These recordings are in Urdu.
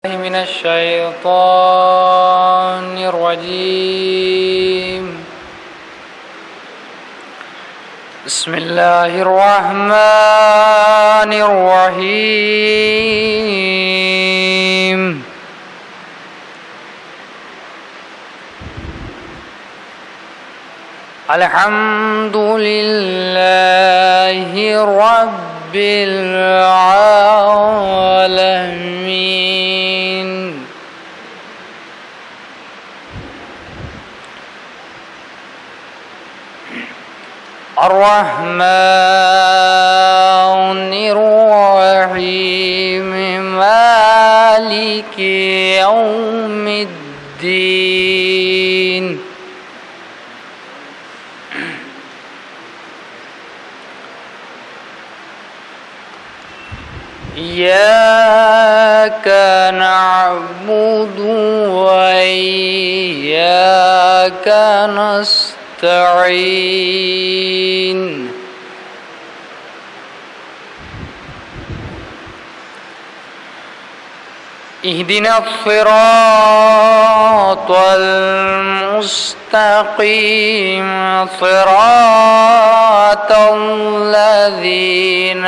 من الشيطان الرجيم. بسم الله الرحمن الرحيم. الحمد لله رب العالمين. الرحمن الرحيم مالك يوم الدين. إياك نعبد وإياك نستعين. اهدنا الصراط المستقيم صراط الذين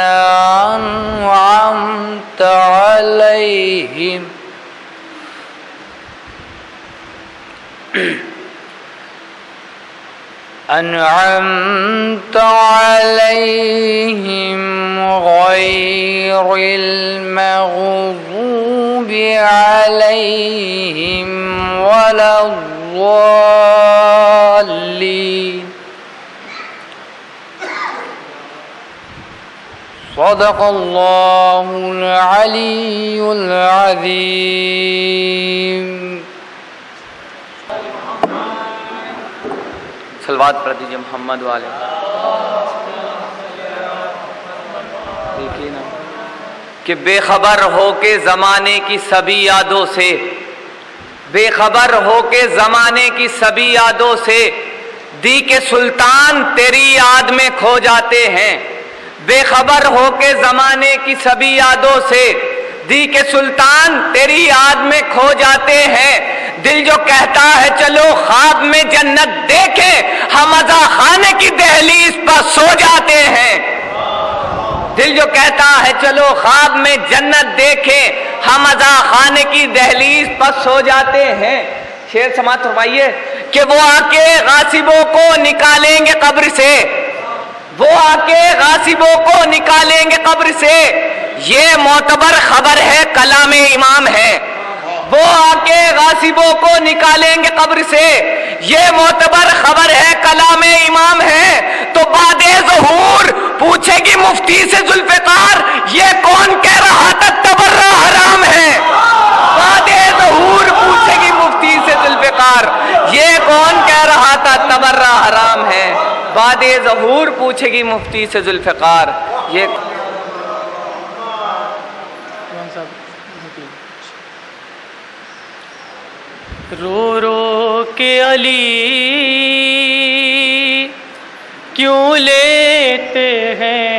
أنعمت عليهم غير المغضوب عليهم ولا الضالين. صدق الله العلي العظيم. صلوات پڑھ دیجیے محمد والے. دیکھیے نا کہ بے خبر ہو کے زمانے کی سبھی یادوں سے، بے خبر ہو کے زمانے کی سبھی یادوں سے دی کے سلطان تیری یاد میں کھو جاتے ہیں. بے خبر ہو کے زمانے کی سبھی یادوں سے دی کے سلطان تیری یاد میں کھو جاتے ہیں. دل جو کہتا ہے چلو خواب میں جنت دیکھیں، ہم عزا خانے کی دہلیز پر سو جاتے ہیں. دل جو کہتا ہے چلو خواب میں جنت دیکھیں، ہم عزا خانے کی دہلیز پر سو جاتے ہیں. شعر سماعت فرمائیے کہ وہ آ کے غاصبوں کو نکالیں گے قبر سے، وہ آ کے غاصبوں کو نکالیں گے قبر سے. یہ معتبر خبر ہے، کلام امام ہے. وہ آ کے غاصبوں کو نکالیں گے قبر سے، یہ معتبر خبر ہے، کلام امام ہے. تو بعد ظہور پوچھے گی مفتی سے ذوالفقار، یہ کون کہہ رہا تھا تبرہ حرام ہے؟ بعد ظہور پوچھے گی مفتی سے ذوالفقار، یہ کون کہہ رہا تھا تبرہ حرام ہے؟ بعد ظہور پوچھے گی مفتی سے ذوالفقار. یہ رو رو کے علی کیوں لیتے ہیں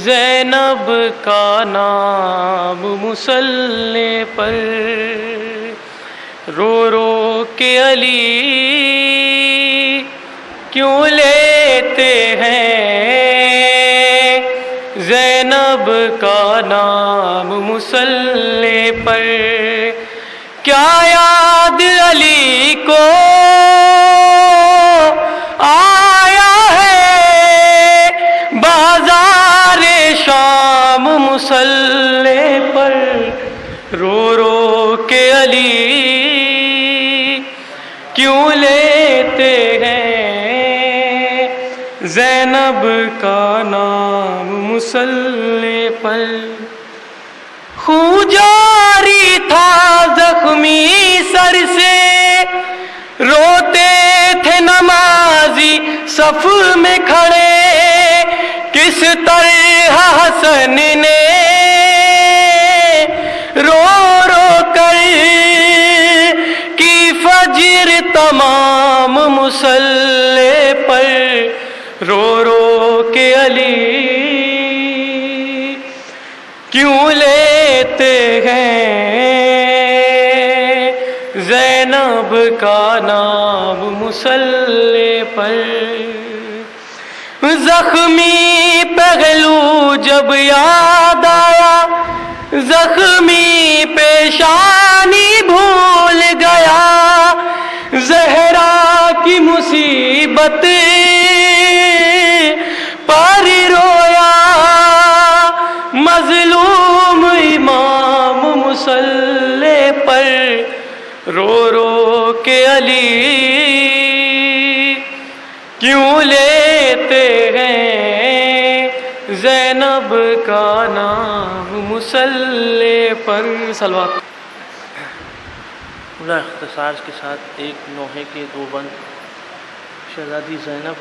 زینب کا نام مصلی پر. رو رو کے علی کیوں لیتے ہیں زینب کا نام مصلی پر. کیا یاد علی کو آیا ہے بازار شام مصلی پر. رو رو کے علی کیوں لیتے ہیں زینب کا نام مصلی پر. خون جاری تھا زخمی سر سے، روتے تھے نمازی صف میں کھڑے. کس طرح حسن نے رو رو کر کی فجر تمام مصلی پر. رو رو کے علی کیوں لے لیتے ہیں زینب کا نام مصلی پر. زخمی پہلو جب یاد آیا زخمی پیشانی بھول گیا. زہرا کی مصیبت پر رویا مظلوم امام مصلی پر. رو رو کے علی کیوں لیتے ہیں زینب کا نام مصلی پر. صلوات. پورا اختصار کے ساتھ ایک نوحے کے دو بند شہزادی زینب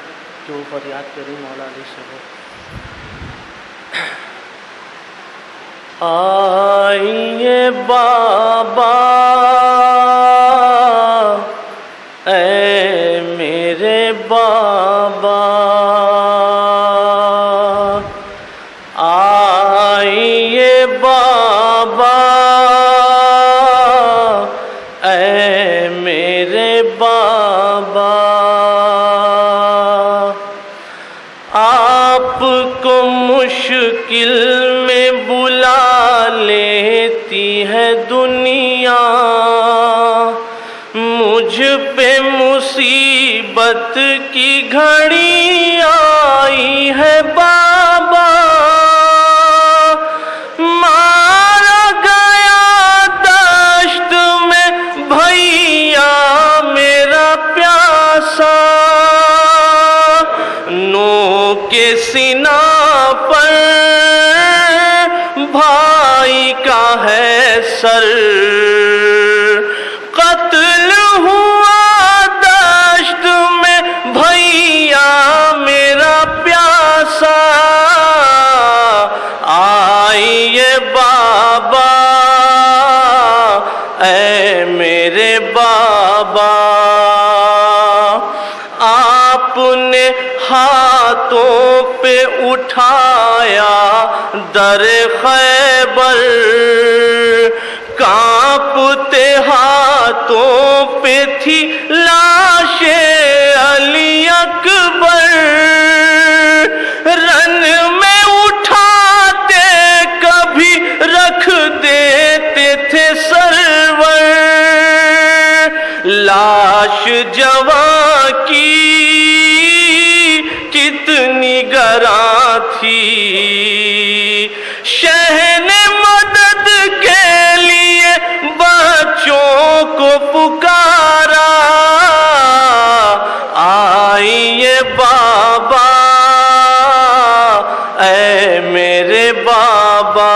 جو فریاد کری مولا علی سے ہو. آئیے بابا اے میرے بابا آئیے بابا اے میرے بابا آپ کو مشکل میں بلا لیتی ہے دنیا مجھ پہ مصیبت کی گھڑی آئی ہے بابا مارا گیا دشت میں بھیا میرا پیاسا نو کے سینہ پر بھائی کا ہے سر قتل ہوا دشت میں بھیا میرا پیاسا آئیے بابا اے میرے بابا آپ نے ہاتھوں پہ اٹھایا در خیبر کانپتے ہاتھوں پہ تھی لاش علی اکبر رن میں اٹھاتے کبھی رکھ دیتے تھے سرور لاش جوان کی کتنی گراں تھی شہن مدد کے لیے بچوں کو پکارا آئیے بابا اے میرے بابا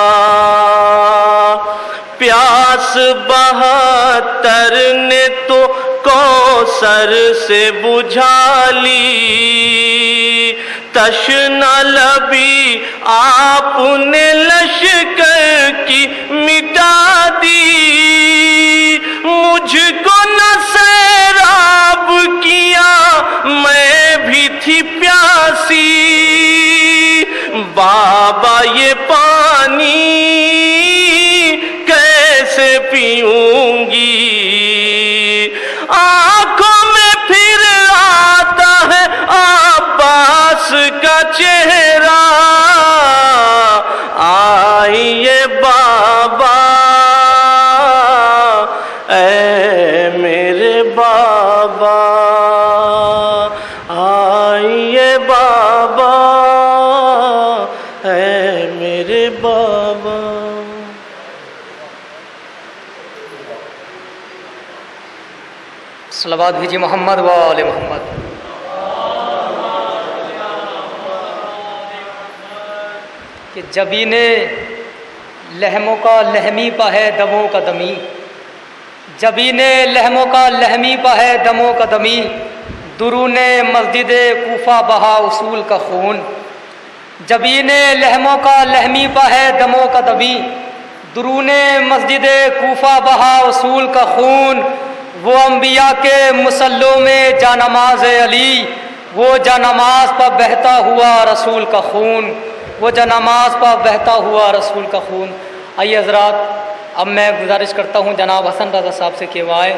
پیاس 72 نے تو کوثر سے بجھا لی تشنا لبی آپ نے لشکر کی مٹا دی مجھ کو نہ سیراب کیا میں بھی تھی پیاسی بابا یہ پانی کیسے پیوں گی آنکھوں میں پھر آتا ہے عباس کا چہرہ آئیے بابا اے میرے بابا آئیے بابا اے میرے بابا صلوات بھیجی محمد و آل محمد. کہ جبین لہموں کا لہمی پا ہے دموں کا دمی جبین لہموں کا لہمی پا ہے دموں کا دمی درون مسجد کوفہ بہا اصول کا خون جبین لہموں کا لہمی پا ہے دموں کا دمی درون مسجد کوفہ بہا اصول کا خون وہ انبیاء کے مصلوں میں جانماز علی وہ جانماز پر بہتا ہوا رسول کا خون وہ جانماز پر بہتا ہوا رسول کا خون آئیے حضرات، اب میں گزارش کرتا ہوں جناب حسن رضا صاحب سے کہ وہ آئے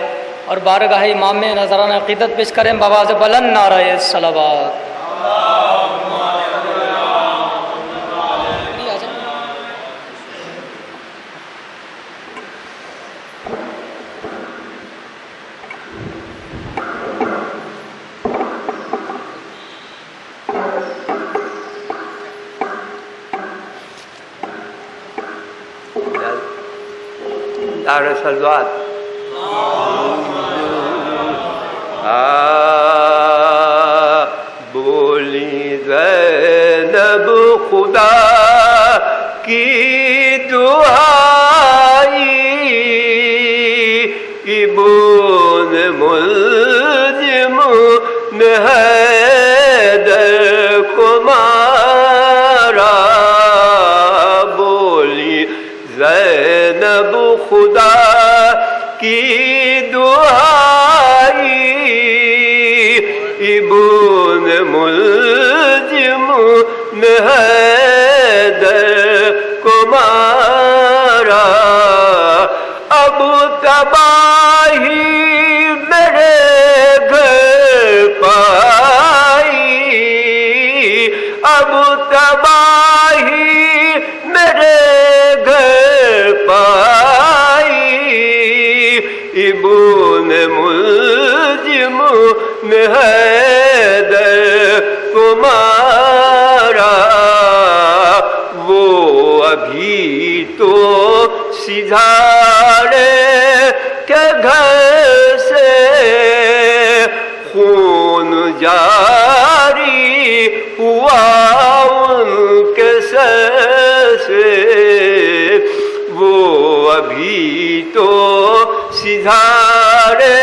اور بارگاہ امام میں نذرانہ عقیدت پیش کریں بآواز بلند نعرہ صلوات۔ نعرہ صلوات۔ بولی زینب خدا کی دعائی، ابن ملزم نے حیدر کو مارا، بولی زینب خدا کی دعائی، ابن ملزم نے حیدر کو مارا، اب تباہی میرے گھر پائی، اب تباہی میرے گھر پائی، ابن ملزم نے حیدر کو مارا، وہ ابھی تو سدھارے کے گھر سے خون جاری ہوا ان کے سر سے، وہ ابھی تو سدھارے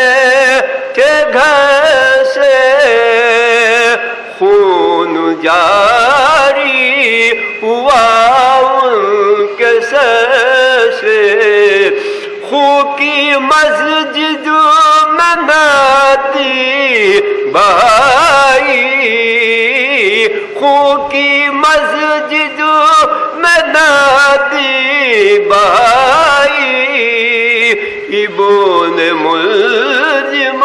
کے گھر سے خون جاری ہوا ان کے سر سے، خو کی مسجد میں ناتی بہائی، خو کی مسجد میں ناتی بہائی، ابن ملزم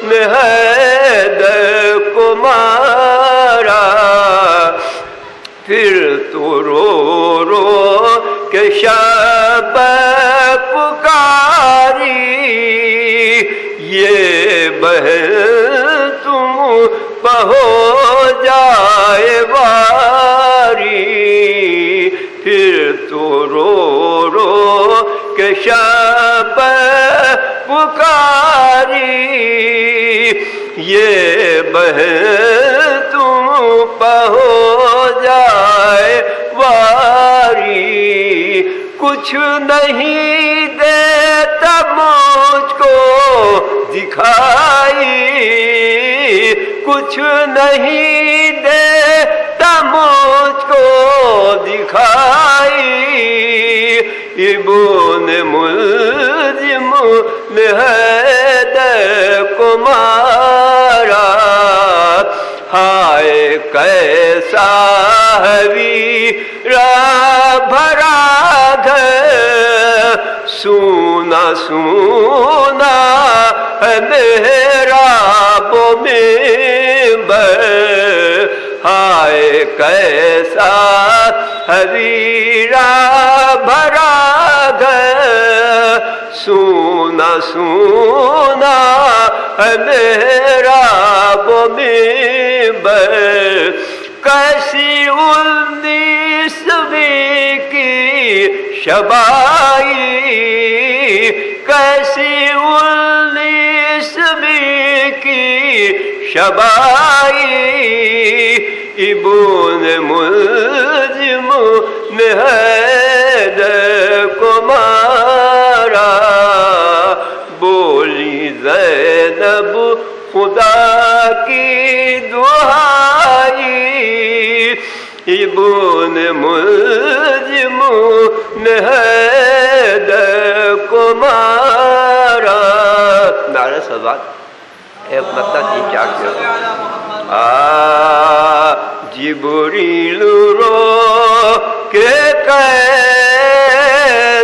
نے حیدر کو مارا، پھر تو رو رو کے شب پکاری، یہ بہن تم پہ ہو جائے واری، پھر تو رو رو کے شب پکاری، یہ بہن تم پہ ہو جائے واری، کچھ نہیں دیتا مجھ کو دکھائی، کچھ نہیں دیتا مجھ کو دکھائی، ابن ملزم نے حیدر کو مارا، ہائے کیسا حویرہ بھرا گھر، سونا سونا ہے محراب و منبر، ہائے کیسا حویرہ بھرا گھر، سونا سونا ہے محراب و منبر، کیسی 19ویں کی شبائی، کیسی 19ویں کی شبائی، ابن ملزم نے حیدر کو مارا، بولی زینب خدا کی دعائی، ابن ملزم نے حیدر کو مارا۔ نعرہ صلوات۔ ایک مطلب کی کیا کیا جبریل رو کے کہے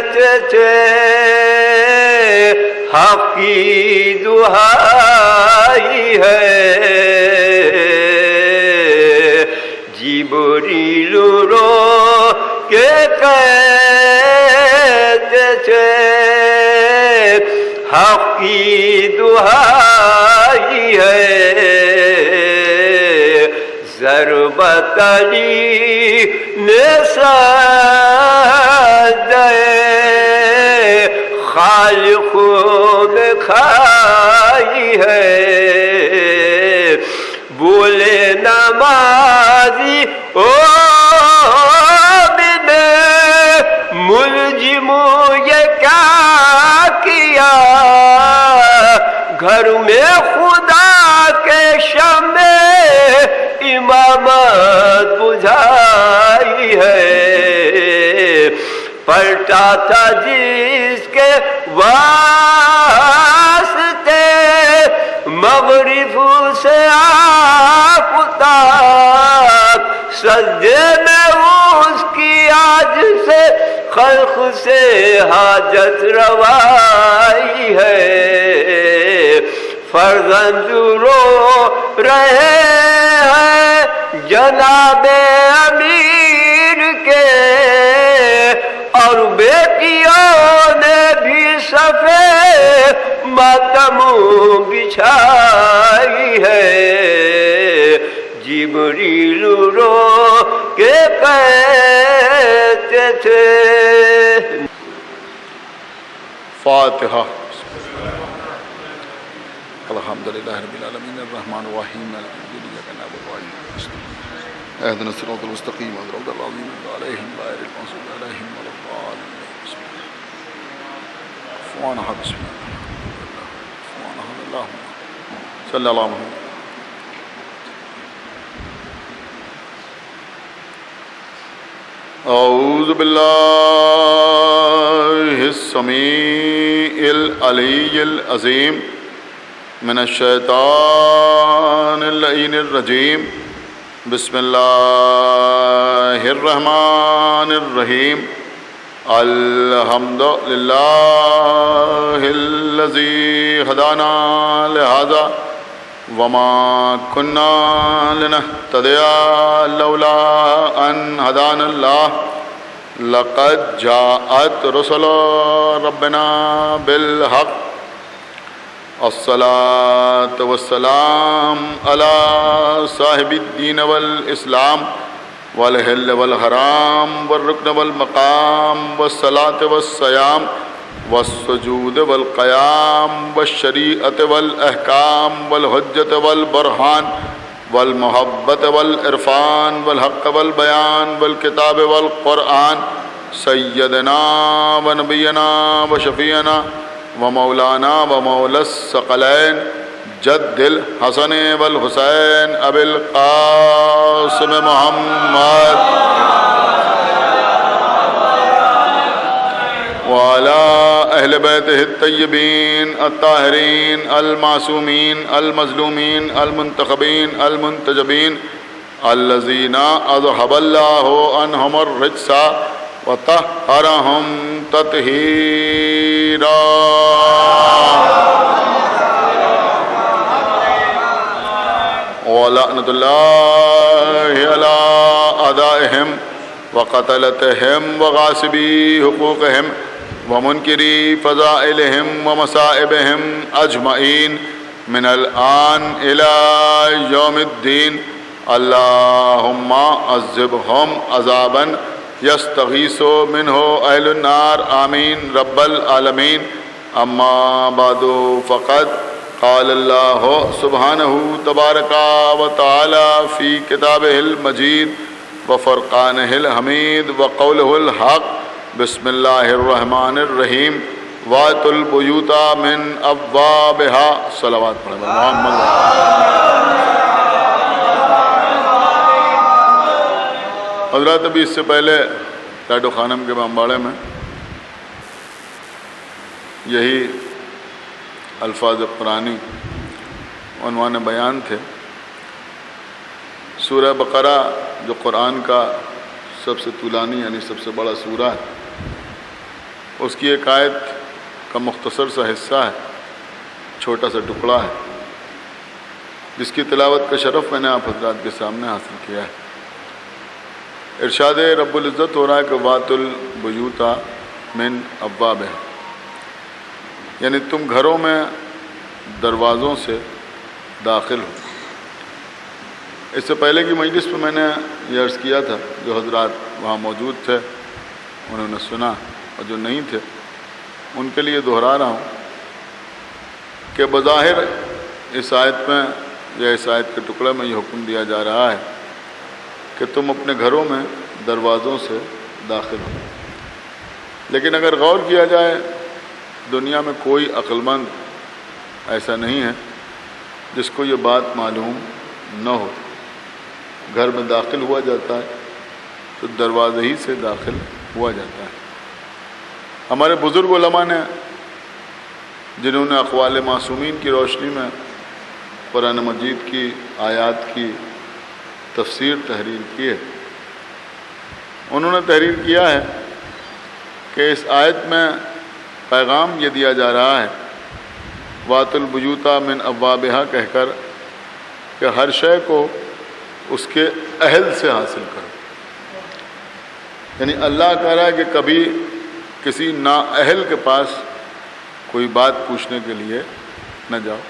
حق کی دہائی ہے جبریل رو کے کہتے تھے حق کی دہائی ہے ضربت علی نے سجدے خالق نے کھائی ہے بولے نمازی او نے ملزم یہ کیا کیا گھر میں خدا کے شمع امامت بجھائی ہے پلٹا تھا جس کے واسطے مغرب سے آفتاب سجدے میں اس کی آج سے خلق سے حاجت روائی ہے فرزند رو رہے ہیں جناب امیر کے اور بیٹیوں نے بھی صفے ماتم بچھائی ہے جبریل رو کے کہتے تھے فاتحہ الحمدللہ رب العالمین الرحمن الرحیم مالک یوم الدین ایاک نعبد و ایاک نستعین اهدنا الصراط المستقیم صراط الذین انعمت علیہم غیر المغضوب علیہم ولا الضالین سبحانہ بسم اللہ صلی اللہ علیہ وسلم اعوذ باللہ السمیع العلی العظیم من الشیطان اللعین الرجیم بسم اللہ الرحمن الرحیم الحمد للہ الذی ہدانا لہذا وما كنا لنهتدي لولا ان هدانا الله لقد جاءت رسل ربنا بالحق الصلاة والسلام على صاحب الدين والإسلام والحل والحرام والركن والمقام والصلاة والصيام والسجود والقيام والشريعة والأحكام والحجة والبرهان والمحبة والعرفان والحق والبيان والكتاب والقرآن سيدنا ونبينا وشفيعنا ومولانا ومولى الثقلين جد الحسن والحسين أبي القاسم محمد وعلى أهل بيته الطيبين الطاهرين المعصومين المظلومين المنتخبين المنتجبين الذين أذهب الله عنهم الرجس وطهرهم تطهيرا ولعنة الله على أعدائهم وقتلتهم وغاصبي حقوقهم ومنكري فضائلهم ومصائبهم أجمعين من الآن إلى يوم الدين اللهم عذبهم عذابا يستغيث منه أهل النار آمين رب العالمين أما بعد فقد قال الله سبحانه تبارك وتعالى في كتابه المجيد وفرقانه الحميد وقوله الحق بسم الله الرحمن الرحيم واتوا البيوت من ابوابها صلوات پڑھیں محمد حضرات ابھی اس سے پہلے ٹاٹو خانم کے بمباڑے میں یہی الفاظ قرآنی عنوان بیان تھے سورہ بقرہ جو قرآن کا سب سے طولانی یعنی سب سے بڑا سورہ ہے اس کی ایک آیت کا مختصر سا حصہ ہے، چھوٹا سا ٹکڑا ہے، جس کی تلاوت کا شرف میں نے آپ حضرات کے سامنے حاصل کیا ہے۔ ارشاد رب العزت ہو رہا ہے کہ وات البیوت من ابوابها، یعنی تم گھروں میں دروازوں سے داخل ہو۔ اس سے پہلے کی مجلس میں نے یہ عرض کیا تھا، جو حضرات وہاں موجود تھے انہوں نے سنا، اور جو نہیں تھے ان کے لیے دہرا رہا ہوں کہ بظاہر اس آیت میں یا اس آیت کے ٹکڑے میں یہ حکم دیا جا رہا ہے کہ تم اپنے گھروں میں دروازوں سے داخل ہو، لیکن اگر غور کیا جائے دنیا میں کوئی عقل مند ایسا نہیں ہے جس کو یہ بات معلوم نہ ہو۔ گھر میں داخل ہوا جاتا ہے تو دروازے ہی سے داخل ہوا جاتا ہے۔ ہمارے بزرگ علماء نے جنہوں نے اقوال معصومین کی روشنی میں قرآن مجید کی آیات کی تفسیر تحریر کی ہے، انہوں نے تحریر کیا ہے کہ اس آیت میں پیغام یہ دیا جا رہا ہے وات البیوت من ابوابها کہہ کر کہ ہر شے کو اس کے اہل سے حاصل کرو، یعنی اللہ کہہ رہا ہے کہ کبھی کسی نااہل کے پاس کوئی بات پوچھنے کے لیے نہ جاؤ،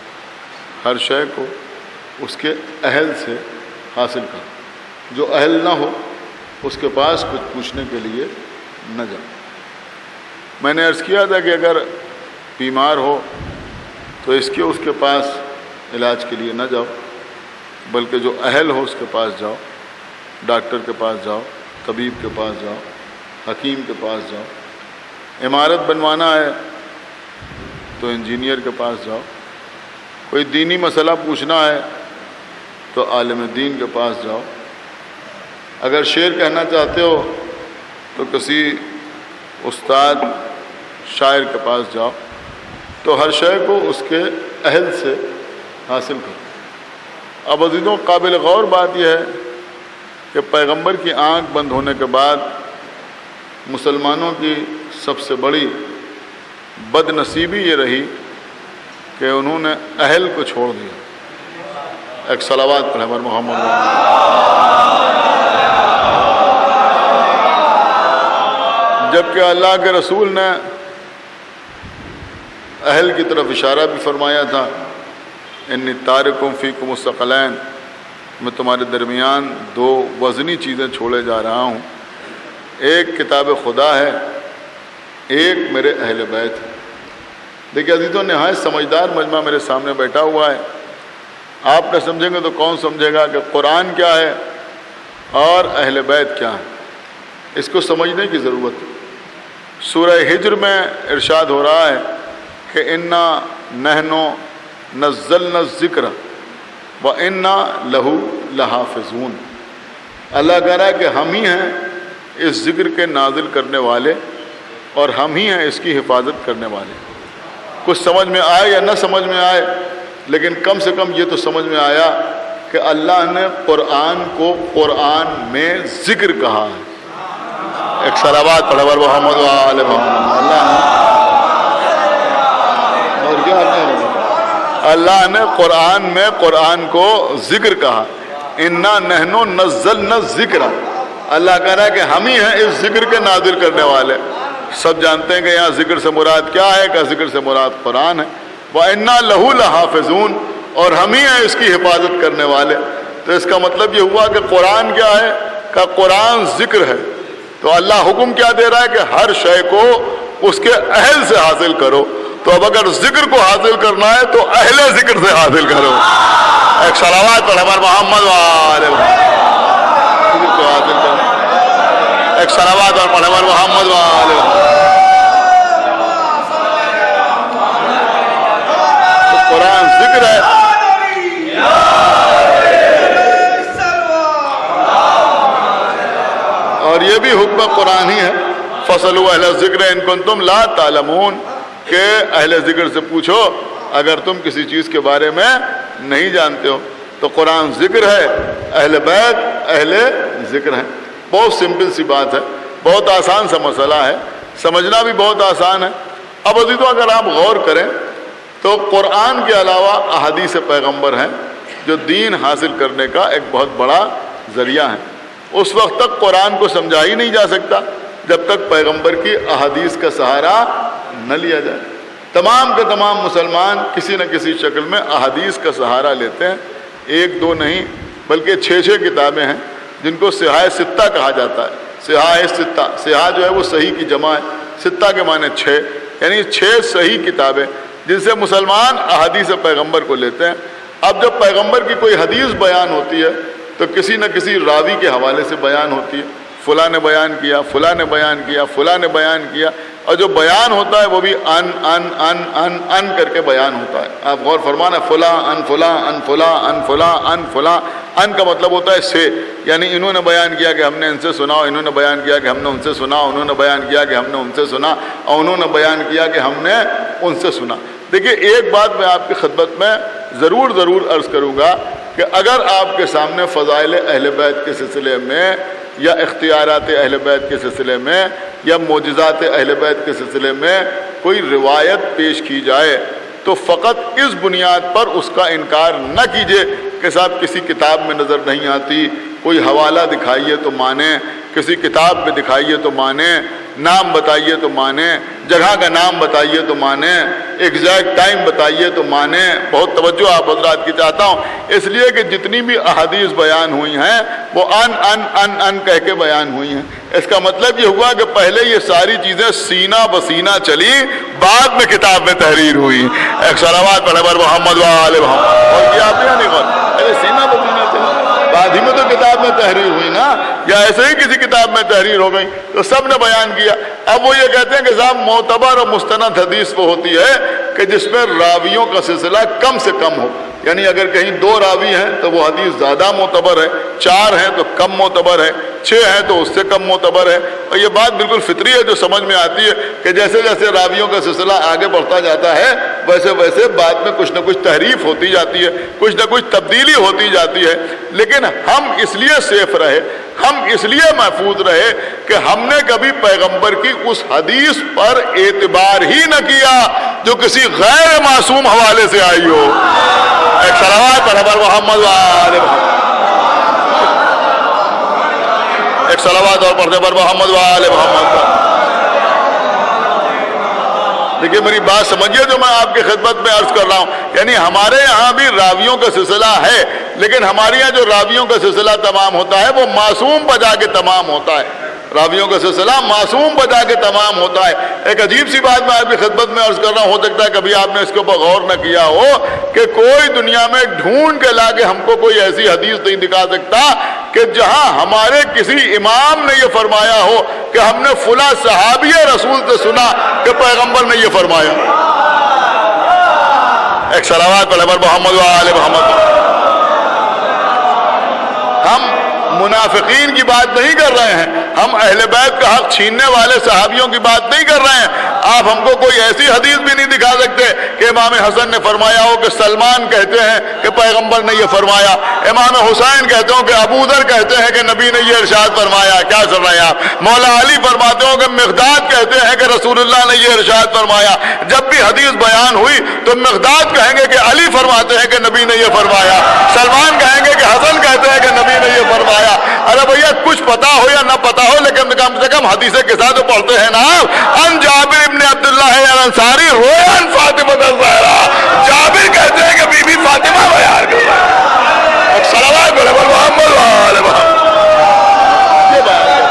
ہر شے کو اس کے اہل سے حاصل کرو، جو اہل نہ ہو اس کے پاس کچھ پوچھنے کے لیے نہ جاؤ۔ میں نے عرض کیا تھا کہ اگر بیمار ہو تو اس کے پاس علاج کے لیے نہ جاؤ، بلکہ جو اہل ہو اس کے پاس جاؤ، ڈاکٹر کے پاس جاؤ، طبیب کے پاس جاؤ، حکیم کے پاس جاؤ۔ عمارت بنوانا ہے تو انجینئر کے پاس جاؤ، کوئی دینی مسئلہ پوچھنا ہے تو عالم دین کے پاس جاؤ، اگر شعر کہنا چاہتے ہو تو کسی استاد شاعر کے پاس جاؤ، تو ہر شے کو اس کے اہل سے حاصل کرو۔ اب عزیزوں قابل غور بات یہ ہے کہ پیغمبر کی آنکھ بند ہونے کے بعد مسلمانوں کی سب سے بڑی بد نصیبی یہ رہی کہ انہوں نے اہل کو چھوڑ دیا۔ ایک صلوات پڑھیں ہمارے محمد۔ جبکہ اللہ کے رسول نے اہل کی طرف اشارہ بھی فرمایا تھا، انی تارکم فیکم الثقلین، میں تمہارے درمیان دو وزنی چیزیں چھوڑے جا رہا ہوں، ایک کتاب خدا ہے، ایک میرے اہل بیت ہے۔ دیکھیے عزیزوں نہایت سمجھدار مجمع میرے سامنے بیٹھا ہوا ہے، آپ نہ سمجھیں گے تو کون سمجھے گا کہ قرآن کیا ہے اور اہل بیت کیا ہے، اس کو سمجھنے کی ضرورت ہے۔ سورہ ہجر میں ارشاد ہو رہا ہے کہ انا نحن نزلنا الذکر وانا لہ لحافظون، اللہ کہہ رہا ہے کہ ہم ہی ہیں اس ذکر کے نازل کرنے والے اور ہم ہی ہیں اس کی حفاظت کرنے والے۔ کچھ سمجھ میں آئے یا نہ سمجھ میں آئے، لیکن کم سے کم یہ تو سمجھ میں آیا کہ اللہ نے قرآن کو قرآن میں ذکر کہا ہے۔ ایک صلوات پڑھو محمد و آل محمد۔ اللہ نے قرآن میں قرآن کو ذکر کہا، انا نحن نزلنا الذکر، اللہ کہہ رہا ہے کہ ہم ہی ہیں اس ذکر کے نازل کرنے والے۔ سب جانتے ہیں کہ یہاں ذکر سے مراد کیا ہے، کہ ذکر سے مراد قرآن ہے۔ وَإِنَّا لَهُ لَحَافِظُونَ، اور ہم ہی ہیں اس کی حفاظت کرنے والے۔ تو اس کا مطلب یہ ہوا کہ قرآن کیا ہے، کہ قرآن ذکر ہے۔ تو اللہ حکم کیا دے رہا ہے کہ ہر شے کو اس کے اہل سے حاصل کرو۔ تو اب اگر ذکر کو حاصل کرنا ہے تو اہل ذکر سے حاصل کرو۔ ایک صلوات پڑھ ہمارے محمد والے ذکر کو حاصل کرو۔ ایک صلوات اور پڑھ ہمارے محمد والے۔ تو قرآن ذکر ہے، اور یہ بھی حکم قرآن ہی ہے، فَاسْأَلُوا أَهْلَ الذِّكْرِ إِن كُنتُمْ لَا تَعْلَمُونَ، کہ اہل ذکر سے پوچھو اگر تم کسی چیز کے بارے میں نہیں جانتے ہو۔ تو قرآن ذکر ہے، اہل بیت اہل ذکر ہیں۔ بہت سمپل سی بات ہے، بہت آسان سا مسئلہ ہے، سمجھنا بھی بہت آسان ہے۔ اب عزیزوں اگر آپ غور کریں تو قرآن کے علاوہ احادیث پیغمبر ہیں جو دین حاصل کرنے کا ایک بہت بڑا ذریعہ ہے. اس وقت تک قرآن کو سمجھا ہی نہیں جا سکتا جب تک پیغمبر کی احادیث کا سہارا نہ لیا جائے. تمام کے تمام مسلمان کسی نہ کسی شکل میں احادیث کا سہارا لیتے ہیں. ایک دو نہیں بلکہ 6 کتابیں ہیں جن کو صحاح ستہ کہا جاتا ہے. صحاح ستہ، صحاح جو ہے وہ صحیح کی جمع ہے، ستہ کے معنی 6، یعنی 6 صحیح کتابیں جن سے مسلمان احادیث پیغمبر کو لیتے ہیں. اب جب پیغمبر کی کوئی حدیث بیان ہوتی ہے تو کسی نہ کسی راوی کے حوالے سے بیان ہوتی ہے. فلاں نے بیان کیا، فلاں نے بیان کیا، فلاں نے بیان کیا، اور جو بیان ہوتا ہے وہ بھی ان کر کے بیان ہوتا ہے. آپ غور فرمانا، فلاں ان فلاں ان فلاں ان فلاں ان فلاں. ان کا مطلب ہوتا ہے سے، یعنی انہوں نے بیان کیا کہ ہم نے ان سے سنا، انہوں نے بیان کیا کہ ہم نے ان سے سنا، انہوں نے بیان کیا کہ ہم نے ان سے سنا، اور انہوں نے بیان کیا کہ ہم نے ان سے سنا. دیکھیے ایک بات میں آپ کی خدمت میں ضرور عرض کروں گا کہ اگر آپ کے سامنے فضائل اہل بیت کے سلسلے میں یا اختیارات اہل بیت کے سلسلے میں یا معجزات اہل بیت کے سلسلے میں کوئی روایت پیش کی جائے تو فقط اس بنیاد پر اس کا انکار نہ کیجیے کہ صاحب کسی کتاب میں نظر نہیں آتی، کوئی حوالہ دکھائیے تو مانیں، کسی کتاب میں دکھائیے تو مانیں، نام بتائیے تو مانیں، جگہ کا نام بتائیے تو مانیں، ایگزیکٹ ٹائم بتائیے تو مانیں. بہت توجہ آپ حضرات کی چاہتا ہوں، اس لیے کہ جتنی بھی احادیث بیان ہوئی ہیں وہ ان کہہ کے بیان ہوئی ہیں. اس کا مطلب یہ ہوا کہ پہلے یہ ساری چیزیں سینہ بسینہ چلی، بعد میں کتاب میں تحریر ہوئی. ایک صلوات پڑھے بر محمد و آل محمد. اور یہ آپ نے نہیں کہا پہلے سینہ بسینہ چلی بعد ہی میں تو کتاب میں تحریر ہوئی نا، یا ایسے ہی کسی کتاب میں تحریر ہو گئی تو سب نے بیان کیا. اب وہ یہ کہتے ہیں کہ صاحب معتبر اور مستند حدیث وہ ہوتی ہے کہ جس میں راویوں کا سلسلہ کم سے کم ہو، یعنی اگر کہیں 2 راوی ہیں تو وہ حدیث زیادہ معتبر ہے، 4 ہیں تو کم معتبر ہے، 6 ہیں تو اس سے کم معتبر ہے. اور یہ بات بالکل فطری ہے جو سمجھ میں آتی ہے کہ جیسے جیسے راویوں کا سلسلہ آگے بڑھتا جاتا ہے ویسے ویسے بعد میں کچھ نہ کچھ تحریف ہوتی جاتی ہے، کچھ نہ کچھ تبدیلی ہوتی جاتی ہے. لیکن ہم اس لیے سیف رہے، ہم اس لیے محفوظ رہے کہ ہم نے کبھی پیغمبر کی اس حدیث پر اعتبار ہی نہ کیا جو کسی غیر معصوم حوالے سے آئی ہو. ایک صلوات پر حضرت محمد و آل محمد. ایک صلوات اور پڑھتے پر محمد و آل محمد. دیکھیے میری بات سمجھیے جو میں آپ کی خدمت میں عرض کر رہا ہوں، یعنی ہمارے یہاں بھی راویوں کا سلسلہ ہے، لیکن ہمارے یہاں جو راویوں کا سلسلہ تمام ہوتا ہے وہ معصوم بجا کے تمام ہوتا ہے. راویوں کا سلسلہ معصوم بجا کے تمام ہوتا ہے. ایک عجیب سی بات میں آپ کی خدمت میں عرض کر رہا ہوں، ہو سکتا ہے کبھی آپ نے اس کے اوپر غور نہ کیا ہو کہ کوئی دنیا میں ڈھونڈ کے لا کے ہم کو کوئی ایسی حدیث نہیں دکھا سکتا کہ جہاں ہمارے کسی امام نے یہ فرمایا ہو کہ ہم نے فلاں صحابی رسول سے سنا کہ پیغمبر نے یہ فرمایا. ایک صلوات پر محمد و آل محمد. ہم منافقین کی بات نہیں کر رہے ہیں، ہم اہل بیت کا حق چھیننے والے صحابیوں کی بات نہیں کر رہے ہیں. آپ ہم کو کوئی ایسی حدیث بھی نہیں دکھا سکتے کہ امام حسن نے فرمایا ہو کہ سلمان کہتے ہیں کہ پیغمبر نے یہ فرمایا، امام حسین کہتے ہوں کہ ابو ذر کہتے ہیں کہ نبی نے یہ ارشاد فرمایا. کیا سن رہے ہیں آپ؟ مولا علی فرماتے ہوں کہ مقداد کہتے ہیں کہ رسول اللہ نے یہ ارشاد فرمایا. جب بھی حدیث بیان ہوئی تو مقداد کہیں گے کہ علی فرماتے ہیں کہ نبی نے یہ فرمایا، سلمان کہیں گے کہ حسن کہتے ہیں کہ نبی نے یہ فرمایا. ارے بھیا کچھ پتا ہو یا نہ پتا ہو لیکن کم سے کم حدیث کے ساتھ تو پڑھتے ہیں نا. ان جابر ابن عبداللہ الانصاری رویان فاطمہ الزہرا، جابر کہتے ہیں کہ بی بی فاطمہ بیان کر رہا ہے. صلوات علی محمد و آل محمد. یہ بات ہے.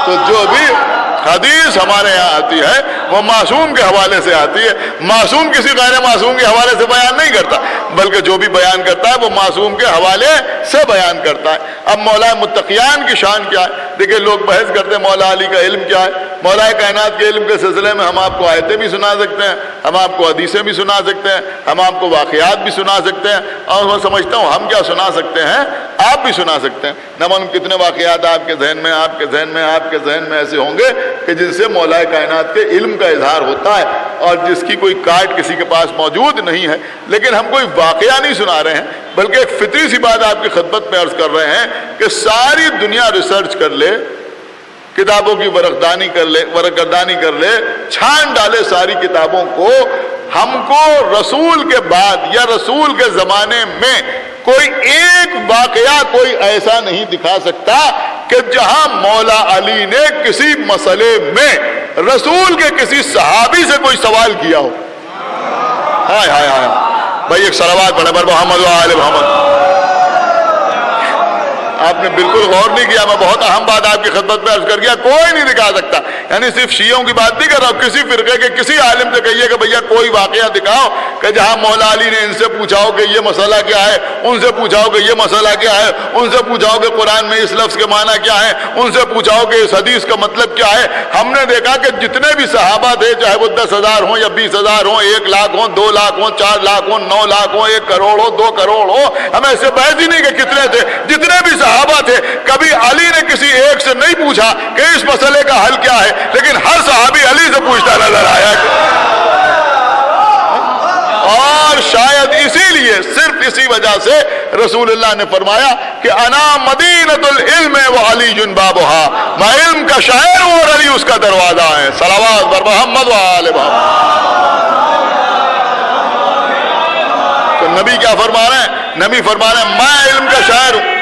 تو جو بھی حدیث ہمارے یہاں آتی ہے وہ معصوم کے حوالے سے آتی ہے. معصوم کسی غیر معصوم کے حوالے سے بیان نہیں کرتا، بلکہ جو بھی بیان کرتا ہے وہ معصوم کے حوالے سے بیان کرتا ہے. اب مولا متقیان کی شان کیا ہے؟ دیکھیں لوگ بحث کرتے ہیں مولا علی کا علم کیا ہے. مولا کائنات کے علم کے سلسلے میں ہم آپ کو آیتیں بھی سنا سکتے ہیں، ہم آپ کو حدیثیں بھی سنا سکتے ہیں، ہم آپ کو واقعات بھی سنا سکتے ہیں، اور میں سمجھتا ہوں ہم کیا سنا سکتے ہیں آپ بھی سنا سکتے ہیں. نہ معلوم کتنے واقعات آپ کے ذہن میں ایسے ہوں گے کہ جن سے مولا کائنات کے علم کا اظہار ہوتا ہے اور جس کی کوئی کاٹ کسی کے پاس موجود نہیں ہے. لیکن ہم کوئی واقعہ نہیں سنا رہے ہیں بلکہ ایک فطری سی بات آپ کی خدمت میں عرض کر رہے ہیں کہ ساری دنیا ریسرچ کر لے کتابوں کی ورقگردانی کر لے، چھان ڈالے ساری کتابوں کو، ہم کو رسول کے بعد یا رسول کے زمانے میں کوئی ایک واقعہ کوئی ایسا نہیں دکھا سکتا کہ جہاں مولا علی نے کسی مسئلے میں رسول کے کسی صحابی سے کوئی سوال کیا ہو۔ ہائے ہائے ہائے بھائی، ایک صلوات پڑھے پر محمد و آل محمد۔ آپ نے بالکل غور نہیں کیا، میں بہت اہم بات آپ کی خدمت میں عرض کر گیا، کوئی نہیں دکھا سکتا۔ یعنی صرف شیعوں کی بات نہیں کر رہا ہوں، کسی فرقے کے کسی عالم سے کہیے کہ بھیا کوئی واقعہ دکھاؤ کہ جہاں مولا علی نے ان سے پوچھا ہو کہ یہ مسئلہ کیا ہے، ان سے پوچھا ہو کہ یہ مسئلہ کیا ہے، ان سے پوچھا ہو کہ قرآن میں اس لفظ کے معنی کیا ہے، ان سے پوچھا ہو کہ اس حدیث کا مطلب کیا ہے۔ ہم نے دیکھا کہ جتنے بھی صحابہ تھے، چاہے وہ 10,000 ہوں یا 20,000 ہوں، 1 لاکھ ہوں، 2 لاکھ ہوں، 4 لاکھ ہوں، 9 لاکھ ہوں، 1 کروڑ ہو، 2 کروڑ ہو، ہمیں ایسے بحث ہی نہیں کہ کتنے تھے، جتنے بھی صحابہ تھے، کبھی علی نے کسی ایک سے نہیں پوچھا کہ اس مسئلے کا حل کیا ہے، لیکن ہر صحابی علی سے پوچھتا نظر آیا۔ اور شاید اسی لیے، صرف اسی وجہ سے رسول اللہ نے فرمایا کہ انا مدینۃ العلم وعلی بابھا، میں علم کا شہر ہوں اور علی اس کا دروازہ ہے۔ صلوات بر محمد و آل محمد۔ تو نبی کیا فرما رہے ہیں؟ نبی فرما رہے ہیں میں علم کا شہر ہوں۔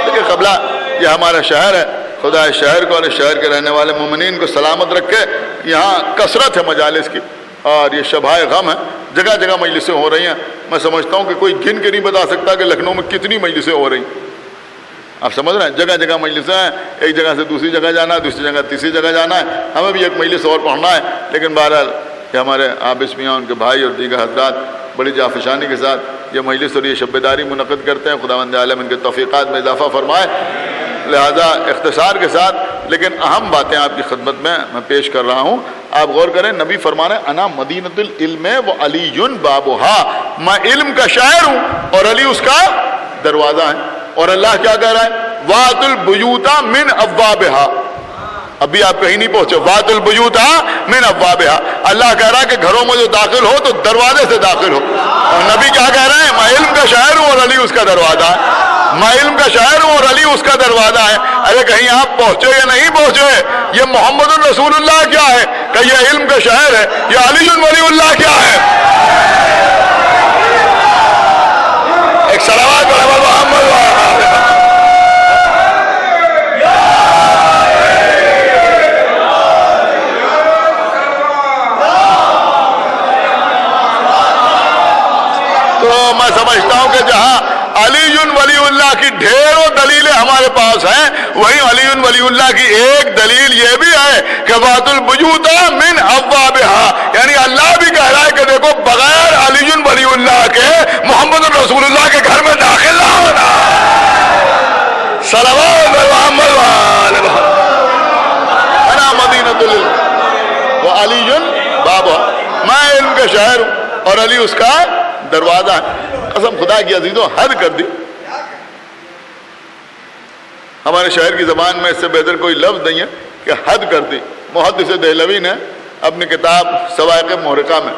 دیکھیں قبلہ یہ ہمارا شہر ہے، خدا اس شہر کو اور اس شہر کے رہنے والے مومنین کو سلامت رکھے۔ یہاں کثرت ہے مجالس کی اور یہ شبائے غم ہے، جگہ جگہ مجلسیں ہو رہی ہیں۔ میں سمجھتا ہوں کہ کوئی گن کے نہیں بتا سکتا کہ لکھنؤ میں کتنی مجلسیں ہو رہی ہیں۔ آپ سمجھ رہے ہیں، جگہ جگہ مجلسیں ہیں، ایک جگہ سے دوسری جگہ جانا ہے، دوسری جگہ تیسری جگہ جانا ہے، ہمیں بھی ایک مجلس اور پڑھنا ہے۔ لیکن بہرحال کہ ہمارے عابس میاں، ان کے بھائی اور دیگر حضرات بڑی جافشانی کے ساتھ یہ مجلس اور یہ شب بیداری منعقد کرتے ہیں، خداوند عالم ان کے توفیقات میں اضافہ فرمائے۔ لہذا اختصار کے ساتھ لیکن اہم باتیں آپ کی خدمت میں پیش کر رہا ہوں۔ آپ غور کریں، نبی فرمانے انا مدینۃ العلم وعلی بابھا، میں علم کا شہر ہوں اور علی اس کا دروازہ ہے۔ اور اللہ کیا کہہ رہا ہے؟ وَأْتُوا الْبُيُوتَ مِنْ أَبْوَابِهَا۔ ابھی آپ کہیں نہیں پہنچے، وَأْتُوا الْبُيُوتَ مِنْ أَبْوَابِهَا، اللہ کہہ رہا ہے کہ گھروں میں جو داخل ہو تو دروازے سے داخل ہو۔ اور نبی کیا کہہ رہے ہیں؟ میں علم کا شہر ہوں اور علی اس کا دروازہ ہے۔ میں علم کا شہر ہوں اور علی اس کا دروازہ ہے۔ ارے کہیں آپ پہنچے یا نہیں پہنچے، یہ محمد الرسول اللہ کیا ہے کہ یہ علم کا شہر ہے، یہ علی ولی اللہ کیا ہے؟ ایک صلوات پڑھیں محمد و آل محمد۔ تو میں سمجھتا ہوں کہ جہاں علی ولی اللہ کی ڈھیروں دلیلیں ہمارے پاس ہیں، وہیں علی ولی اللہ کی ایک دلیل یہ بھی ہے کہ وَأْتُوا الْبُيُوتَ مِنْ أَبْوَابِهَا، یعنی اللہ بھی کہہ رہا ہے کہ دیکھو بغیر علی ولی اللہ کے محمد رسول اللہ کے گھر میں داخل نہ ہونا۔ صلوات محمد و آل محمد۔ انا مدینۃ العلم وعلی بابھا، میں علم کا شہر ہوں اور علی اس کا دروازہ ہے۔ قسم خدا کی عزیزوں، حد کر دی۔ ہمارے شہر کی زبان میں اس سے بہتر کوئی لفظ نہیں ہے کہ حد کر دی۔ محدث دہلوی نے اپنی کتاب سوائق محرقہ میں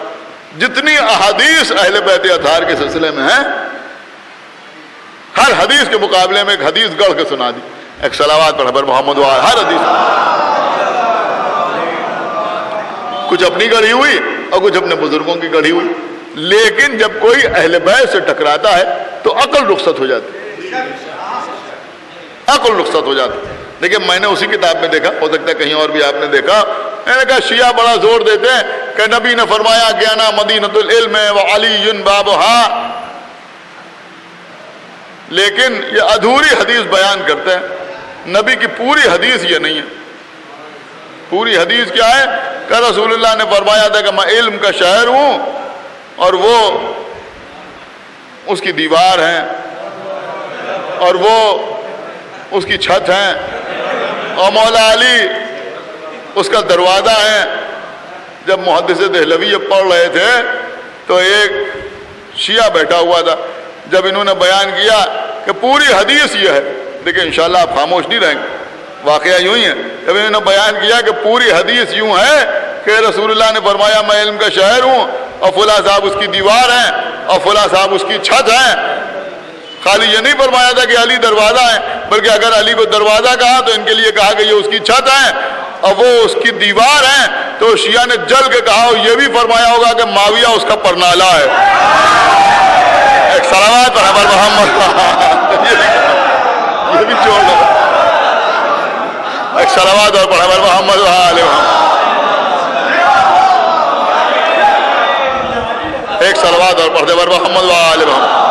جتنی احادیث اہل بیت اطہار کے سلسلے میں ہیں، ہر حدیث کے مقابلے میں ایک حدیث گڑھ کے سنا دی۔ ایک صلوات پڑھ پر محمد و آل، ہر حدیث کچھ اپنی گڑھی ہوئی اور کچھ اپنے بزرگوں کی گڑھی ہوئی، لیکن جب کوئی اہل بیت سے ٹکراتا ہے تو عقل رخصت ہو جاتی، عقل رخصت ہو جاتی۔ لیکن میں نے اسی کتاب میں دیکھا، ہو سکتا ہے کہیں اور بھی آپ نے دیکھا، میں نے کہا شیعہ بڑا زور دیتے ہیں کہ نبی نے فرمایا کہ انا مدینۃ العلم وعلی بابھا، لیکن یہ ادھوری حدیث بیان کرتے ہیں۔ نبی کی پوری حدیث یہ نہیں ہے۔ پوری حدیث کیا ہے کہ رسول اللہ نے فرمایا تھا کہ میں علم کا شہر ہوں اور وہ اس کی دیوار ہے اور وہ اس کی چھت ہے اور مولا علی اس کا دروازہ ہے۔ جب محدث دہلوی یہ پڑھ رہے تھے تو ایک شیعہ بیٹھا ہوا تھا، جب انہوں نے بیان کیا کہ پوری حدیث یہ ہے، دیکھیں انشاءاللہ آپ خاموش نہیں رہیں گے، واقعہ یوں ہی ہے، جب انہوں نے بیان کیا کہ پوری حدیث یوں ہے کہ رسول اللہ نے فرمایا میں علم کا شہر ہوں اور فلاں صاحب اس کی دیوار ہیں، اور فلاں صاحب اس کی چھت ہیں. خالی یہ نہیں فرمایا تھا کہ علی دروازہ ہے، بلکہ اگر علی کو دروازہ کہا تو ان کے لیے کہا کہ یہ اس کی چھت ہے اور وہ اس کی دیوار ہے. تو شیعہ نے جل کے کہا، اور یہ بھی فرمایا ہوگا کہ معاویہ اس کا پرنالہ ہے. ایک صلوات پر حضرت محمد یہ بھی چھوڑ دو. ایک صلوات اور پڑھا محمد علیہ محمد. ایک صلوات اور پڑھتے پر محمد علیہ محمد.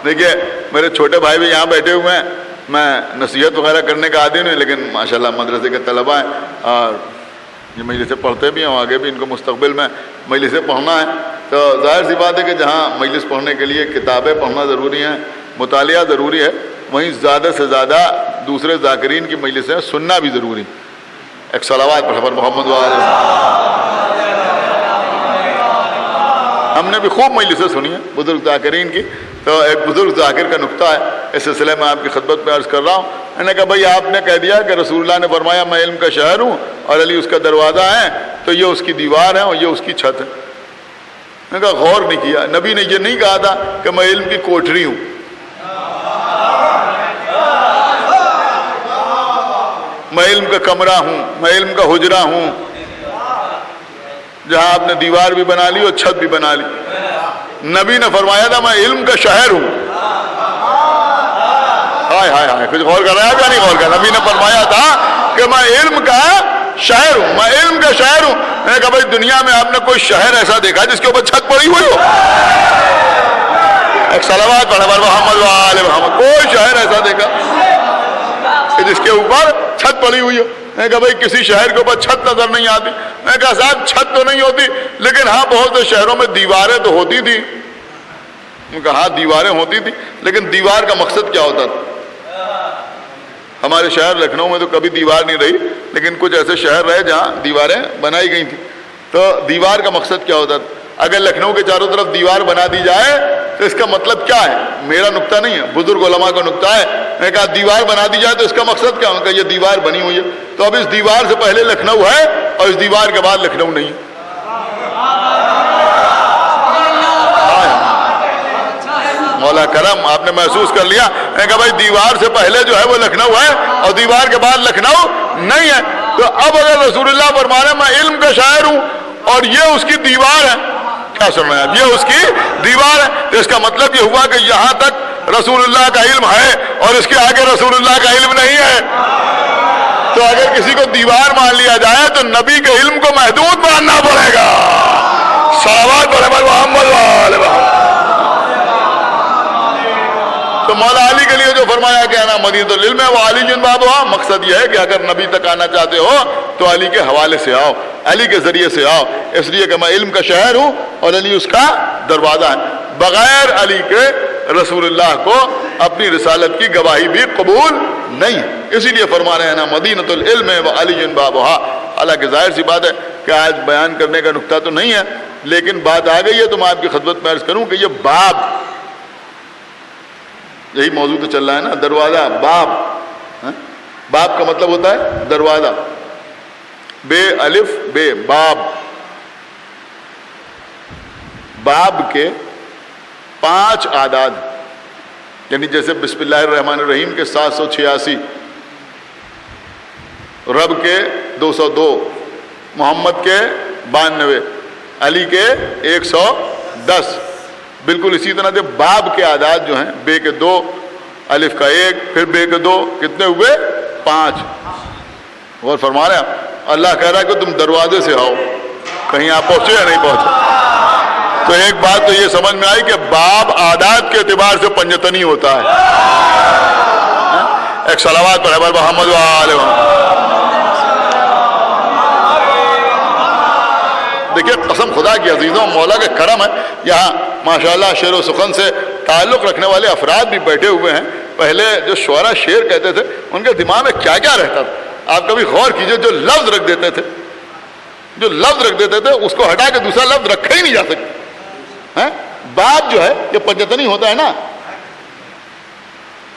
دیکھیے میرے چھوٹے بھائی بھی یہاں بیٹھے ہوئے ہیں. میں نصیحت وغیرہ کرنے کا عادی نہیں، لیکن ماشاءاللہ مدرسے کے طلباء ہیں اور یہ مجلسیں پڑھتے بھی ہیں، آگے بھی ان کو مستقبل میں مجلسیں پڑھنا ہے. تو ظاہر سی بات ہے کہ جہاں مجلس پڑھنے کے لیے کتابیں پڑھنا ضروری ہیں، مطالعہ ضروری ہے، وہیں زیادہ سے زیادہ دوسرے ذاکرین کی مجلسیں سننا بھی ضروری. ایک صلوات پر حضرت محمد ہم نے بھی خوب مجلسیں سنی ہیں بزرگ ذاکرین کی. تو ایک بزرگ ذاکر کا نقطہ ہے، اس سلسلے میں آپ کی خدمت میں عرض کر رہا ہوں. میں نے کہا بھائی آپ نے کہہ دیا کہ رسول اللہ نے فرمایا میں علم کا شہر ہوں اور علی اس کا دروازہ ہے، تو یہ اس کی دیوار ہے اور یہ اس کی چھت ہے. میں نے کہا غور نہیں کیا، نبی نے یہ نہیں کہا تھا کہ میں علم کی کوٹری ہوں. میں علم کا کمرہ ہوں، میں علم کا حجرہ ہوں، جہاں آپ نے دیوار بھی بنا لی اور چھت بھی بنا لی. نبی نے فرمایا تھا میں علم کا شہر ہوں. ہائے ہائے ہائے، کچھ غور کر رہے ہیں کیا نہیں غور کر؟ نبی نے فرمایا تھا کہ میں علم کا شہر ہوں، میں علم کا شہر ہوں. میں نے کہا بھائی دنیا میں آپ نے کوئی شہر ایسا دیکھا جس کے اوپر چھت پڑی ہوئی ہو؟ ایک صلوات پڑھا پر محمد وآل محمد. کوئی شہر ایسا دیکھا کہ جس کے اوپر چھت پڑی ہوئی ہو؟ میں نے کہا بھائی کسی شہر کے اوپر چھت نظر نہیں آتی. میں نے کہا صاحب چھت تو نہیں ہوتی، لیکن ہاں بہت سے شہروں میں دیواریں تو ہوتی تھی. میں نے کہا ہاں دیواریں ہوتی تھی، لیکن دیوار کا مقصد کیا ہوتا تھا؟ ہمارے شہر لکھنؤ میں تو کبھی دیوار نہیں رہی، لیکن کچھ ایسے شہر رہے جہاں دیواریں بنائی گئی تھیں. تو دیوار کا مقصد کیا ہوتا تھا؟ اگر لکھنؤ کے چاروں طرف دیوار بنا دی جائے تو اس کا مطلب کیا ہے؟ میرا نقطہ نہیں ہے، بزرگ علماء کا نقطہ ہے. میں نے کہا دیوار بنا دی جائے تو اس کا مقصد کیا؟ ان کا یہ دیوار بنی ہوئی ہے، تو اب اس دیوار سے پہلے لکھنؤ ہے اور اس دیوار کے بعد لکھنؤ نہیں ہے. مولا کرم آپ نے محسوس کر لیا. میں نے کہا بھائی دیوار سے پہلے جو ہے وہ لکھنؤ ہے اور دیوار کے بعد لکھنؤ نہیں ہے. تو اب اگر رسول اللہ فرما رہے ہیں میں علم کا شاعر ہوں اور یہ اس کی دیوار ہے، کیا سن رہے ہیں آپ؟ یہ اس کی دیوار ہے، تو اس کا مطلب یہ ہوا کہ یہاں تک رسول اللہ کا علم ہے اور اس کے آگے رسول اللہ کا علم نہیں ہے. تو اگر کسی کو دیوار مان لیا جائے تو نبی کے علم کو محدود ماننا پڑے گا. صلوات پر محمد وآل محمد. تو مولا علی کے لیے جو فرمایا کہ انا مدینۃ العلم ہے وہ علی جن بابا، مقصد یہ ہے کہ اگر نبی تک آنا چاہتے ہو تو علی کے حوالے سے آؤ، علی کے ذریعے سے آؤ، اس لیے کہ میں علم کا شہر ہوں اور علی اس کا دروازہ ہے. بغیر علی کے رسول اللہ کو اپنی رسالت کی گواہی بھی قبول نہیں ہے. اسی لیے فرما رہے ہیں نا مدینۃ العلم ہے وہ علی جن بابا. حالانکہ ظاہر سی بات ہے کہ آج بیان کرنے کا نقطہ تو نہیں ہے، لیکن بات آ گئی ہے تو میں آپ کی خدمت میں عرض کروں کہ یہ باب، یہی موضوع تو چل رہا ہے نا، دروازہ. باب، باب کا مطلب ہوتا ہے دروازہ. بے الف بے باب. باب کے 5 اعداد، یعنی جیسے بسم اللہ الرحمن الرحیم کے 786، رب کے 202، محمد کے 92، علی کے 110. بالکل اسی طرح سے باب کے اعداد جو ہیں، بے کے 2، الف کا 1، پھر بے کے 2، کتنے ہوئے؟ 5. غور فرما رہے ہیں؟ اللہ کہہ رہا ہے کہ تم دروازے سے آؤ. کہیں آپ پہنچے یا نہیں پہنچے؟ تو ایک بات تو یہ سمجھ میں آئی کہ باب اعداد کے اعتبار سے پنجتنی ہوتا ہے. ایک صلوات پر حضرت محمد وآل محمد. دیکھیے قسم خدا کی عزیزوں، مولا کا کرم ہے، یہاں ماشاءاللہ شعر و سخن سے تعلق رکھنے والے افراد بھی بیٹھے ہوئے ہیں. پہلے جو شعراء شعر کہتے تھے ان کے دماغ میں کیا کیا رہتا تھا، آپ کبھی غور کیجئے. جو لفظ رکھ دیتے تھے، جو لفظ رکھ دیتے تھے اس کو ہٹا کے دوسرا لفظ رکھا ہی نہیں جا سکتا. باب جو ہے یہ پنجتنی ہوتا ہے نا،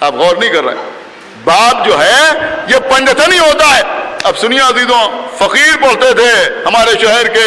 آپ غور نہیں کر رہے. باب جو ہے یہ پنجتنی ہوتا ہے. اب سنیے عزیزوں، فقیر پڑھتے تھے ہمارے شہر کے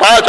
5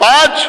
5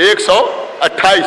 128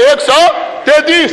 133।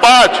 5।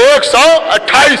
128।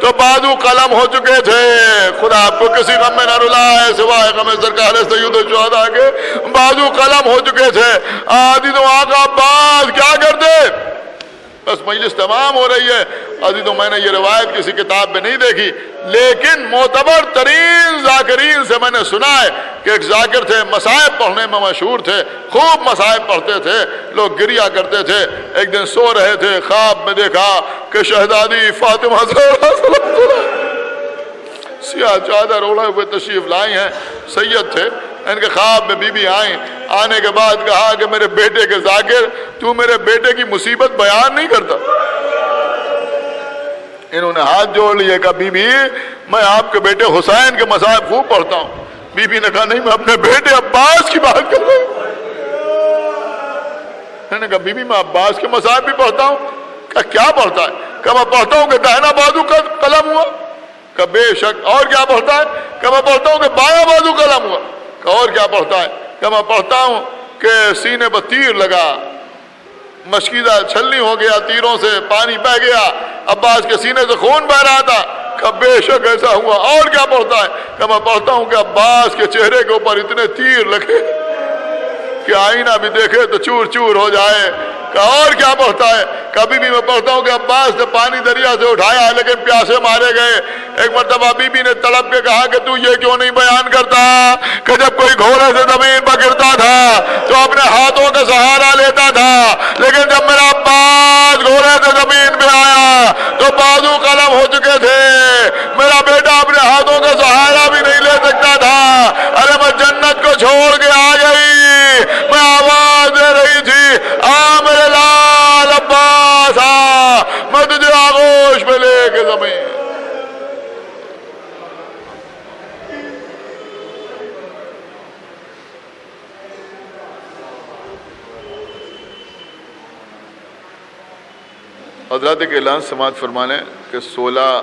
تو بازو قلم ہو چکے تھے. خدا آپ کو کسی غم میں نہ رلائے سوائے غم سرکار سید الشہداء کے. بازو قلم ہو چکے تھے. عزیزوں آقا عباس کیا کرتے؟ بس مجلس تمام ہو رہی ہے عزیزوں، میں نے یہ روایت کسی کتاب میں نہیں دیکھی، لیکن معتبر ترین ذاکرین سے میں نے سنا ہے کہ ایک ذاکر تھے، مصائب پڑھنے میں مشہور تھے، خوب مصائب پڑھتے تھے، لوگ گریا کرتے تھے. ایک دن سو رہے تھے، خواب میں دیکھا کہ شہزادی فاطمہ سیاہ چادر اوڑھے ہوئے تشریف لائی ہیں. سید تھے، ان کے خواب میں بی بی آئیں. آنے کے بعد کہا کہ میرے بیٹے کے ذاکر، تو میرے بیٹے کی مصیبت بیان نہیں کرتا. انہوں نے ہاتھ جوڑ لیے، کہا بی بی میں آپ کے بیٹے حسین کے مصائب خوب پڑھتا ہوں. بی بی نے کہا نہیں، میں اپنے بیٹے عباس کی بات کر رہا ہوں. میں نے کہا بی بی میں عباس کے مصائب بھی پڑھتا ہوں. کہا کیا پڑھتا ہے؟ کہا میں پڑھتا ہوں کہ داہنا بازو کا قلم ہوا. کہا بے شک. اور کیا پڑھتا ہے؟ کہا میں پڑھتا ہوں کہ بایاں بازو قلم ہوا. کہا اور کیا پڑھتا ہے؟ کہا میں پڑھتا ہوں کہ سینے پر تیر لگا، مشکیزہ چھلنی ہو گیا، تیروں سے پانی بہ گیا، عباس کے سینے سے خون بہ رہا تھا. کہا بے شک ایسا ہوا. اور کیا پڑھتا ہے؟ کہا میں پڑھتا ہوں کہ عباس کے چہرے کے اوپر اتنے تیر لگے کہ آئینہ بھی دیکھے تو چور چور ہو جائے. کہا اور کیا پڑھتا ہے؟ کبھی بھی میں پڑھتا ہوں کہ عباس نے پانی دریا سے اٹھایا لیکن پیاسے مارے گئے. ایک مرتبہ بی بی نے تڑپ کے کہا کہ تو یہ کیوں نہیں بیان کرتا کہ جب کوئی گھوڑے سے زمین پر گرتا تھا تو اپنے ہاتھوں کا سہارا لیتا تھا، لیکن جب میرا عباس گھوڑے سے زمین پہ آیا تو بازو قلم ہو چکے تھے، میرا بیٹا اپنے ہاتھوں کا سہارا بھی نہیں لے سکتا تھا. ارے میں جنت کو چھوڑ کے آ گئی، میں آواز دے رہی تھی آ میرے لال عباس آ، میں تجھے آغوش میں لے کے زمین. حضرات کے اعلان سماعت فرمانے کہ 16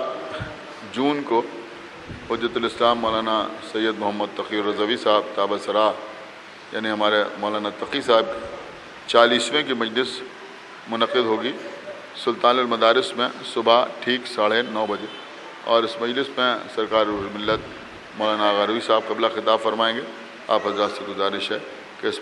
جون کو حجت الاسلام مولانا سید محمد تقی رضوی صاحب تابع سرا یعنی ہمارے مولانا تقی صاحب 40ویں کی مجلس منعقد ہوگی سلطان المدارس میں صبح ٹھیک 9:30 بجے. اور اس مجلس میں سرکار ملت مولانا غروی صاحب قبلہ خطاب فرمائیں گے. آپ حضرات سے گزارش ہے کہ اس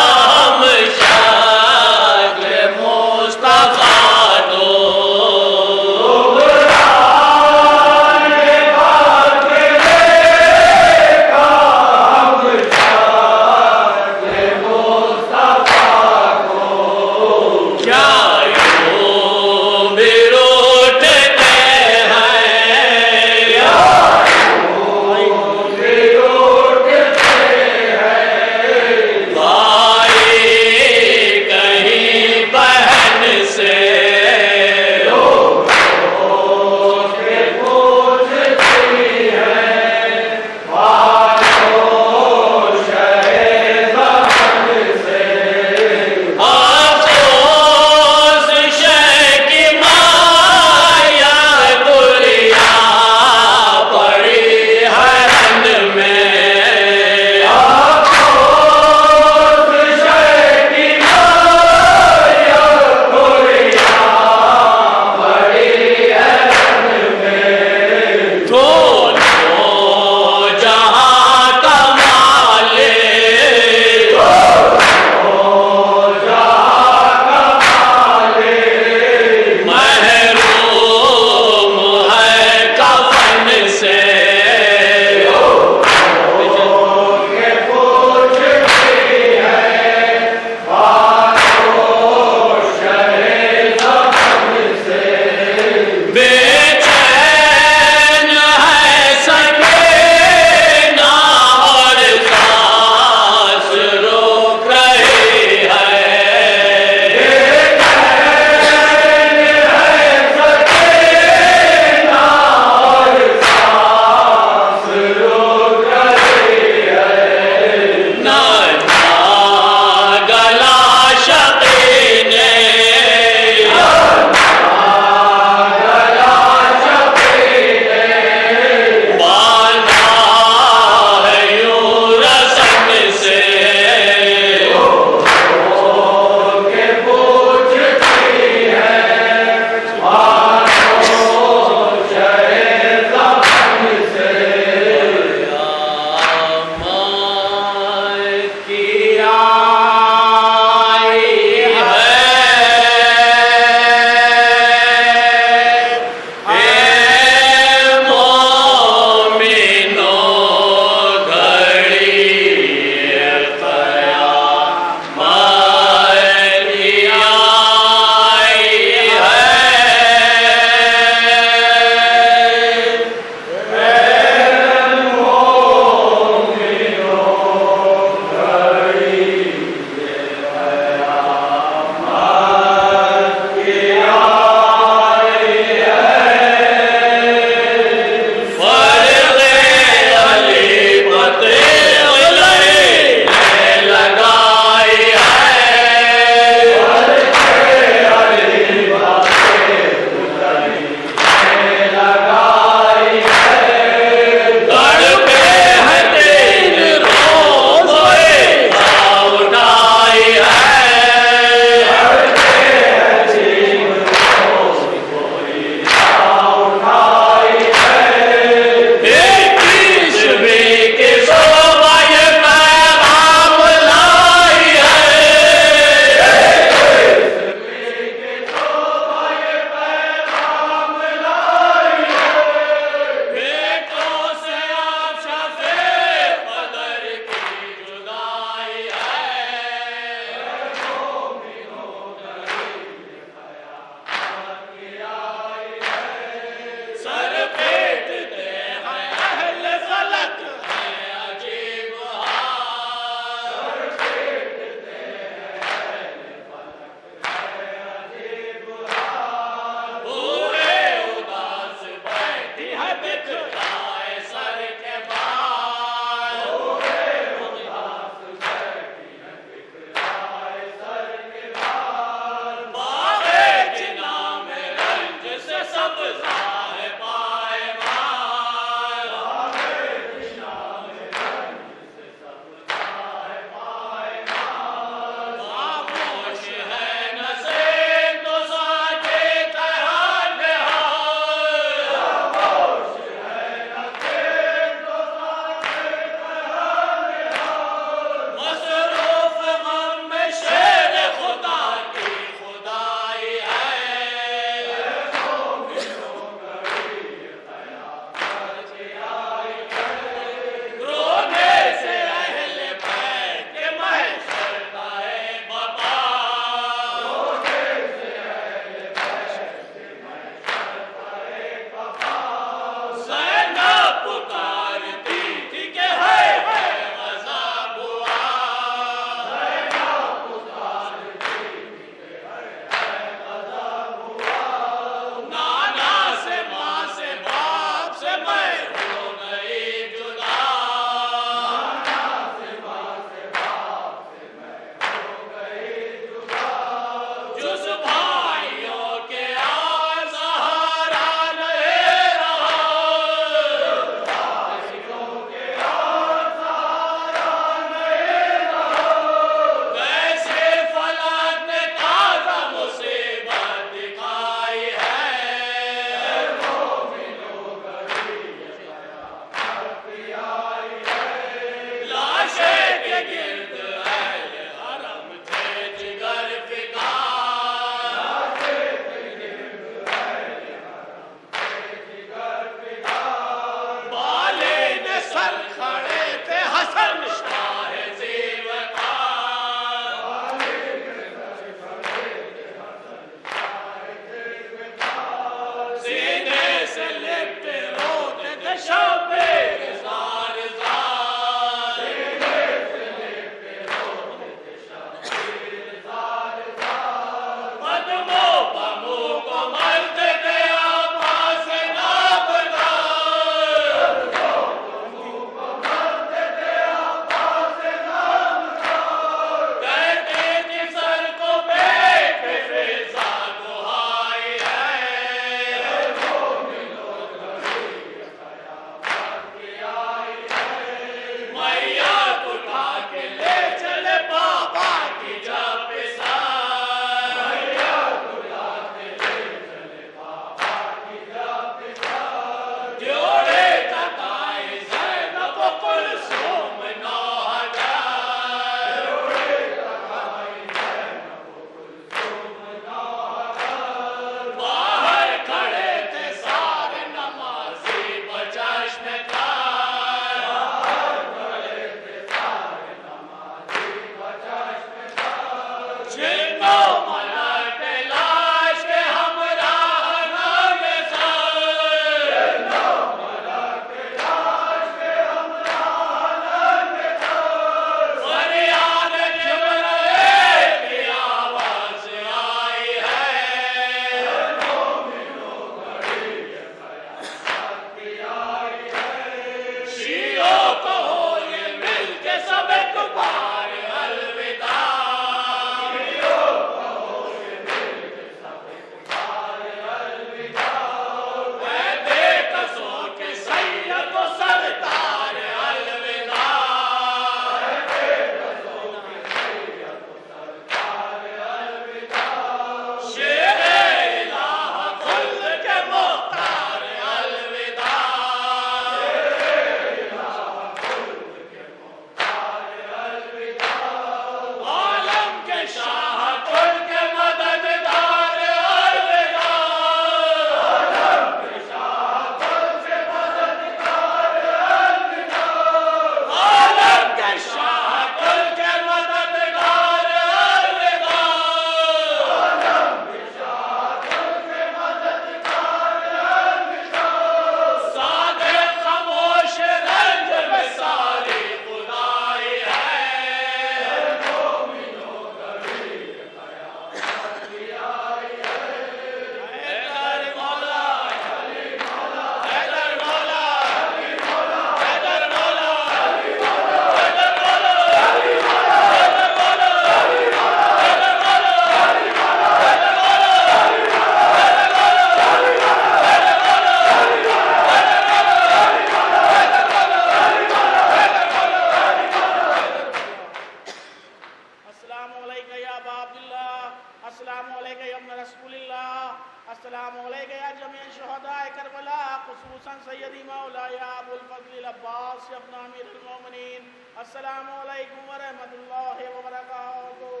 السلام علیکم یا ابن رسول اللہ، السلام علیکم یا جمیع شہداء کربلا، خصوصاً سیدی مولاي ابو الفضل العباس ابن امیر المومنین، السلام علیکم ورحمۃ اللہ وبرکاتہ۔